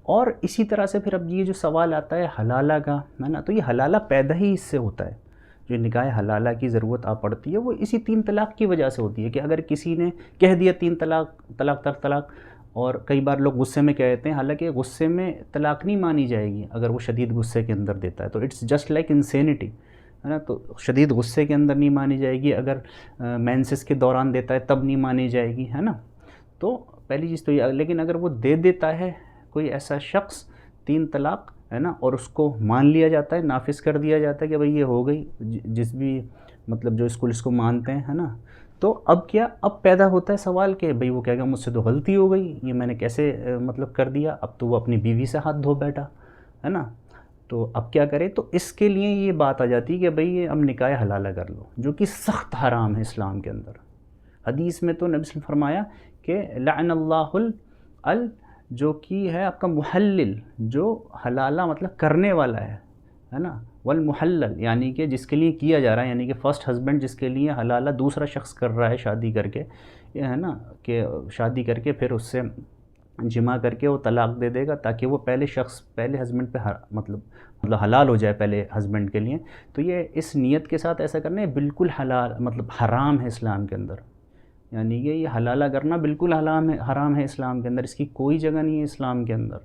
اور اسی طرح سے پھر اب یہ جو سوال آتا ہے حلالہ کا، ہے نا، تو یہ حلالہ پیدا ہی اس سے ہوتا ہے. جو نکاح حلالہ کی ضرورت پڑتی ہے وہ اسی 3 طلاق کی وجہ سے ہوتی ہے کہ اگر کسی نے کہہ دیا 3 طلاق، طلاق تک طلاق، اور کئی بار لوگ غصے میں کہتے ہیں، حالانکہ غصے میں طلاق نہیں مانی جائے گی اگر وہ شدید غصے کے اندر دیتا ہے، تو اٹس جسٹ لائک انسینٹی، ہے نا. تو شدید غصے کے اندر نہیں مانی جائے گی، اگر مینسس کے دوران دیتا ہے تب نہیں مانی جائے گی، ہے نا. تو پہلی چیز تو یہ، لیکن اگر وہ دے دیتا ہے کوئی ایسا شخص 3 طلاق، ہے نا، اور اس کو مان لیا جاتا ہے، نافذ کر دیا جاتا ہے کہ بھئی یہ ہو گئی، جس بھی مطلب جو اسکول اس کو مانتے ہیں، ہے نا. تو اب کیا، اب پیدا ہوتا ہے سوال کہ بھئی وہ کہے گا مجھ سے تو غلطی ہو گئی، یہ میں نے کیسے مطلب کر دیا. اب تو وہ اپنی بیوی سے ہاتھ دھو بیٹھا، ہے نا. تو اب کیا کرے؟ تو اس کے لیے یہ بات آ جاتی ہے کہ بھئی یہ اب نکاح حلالہ کر لو، جو کہ سخت حرام ہے اسلام کے اندر. حدیث میں تو نبی صلی اللہ علیہ وسلم نے فرمایا کہ لعن اللہ جو کہ ہے آپ کا محلل، جو حلالہ مطلب کرنے والا ہے نا، والمحلل یعنی کہ جس کے لیے کیا جا رہا ہے، یعنی کہ فرسٹ ہسبینڈ جس کے لیے حلالہ دوسرا شخص کر رہا ہے شادی کر کے، یہ ہے نا، کہ شادی کر کے پھر اس سے جمع کر کے وہ طلاق دے دے گا تاکہ وہ پہلے ہسبینڈ پہ مطلب حلال ہو جائے پہلے ہسبینڈ کے لیے. تو یہ اس نیت کے ساتھ ایسا کرنا ہے بالکل حلال مطلب حرام ہے اسلام کے اندر. یعنی کہ یہ حلالہ کرنا بالکل حرام ہے اسلام کے اندر، اس کی کوئی جگہ نہیں ہے اسلام کے اندر.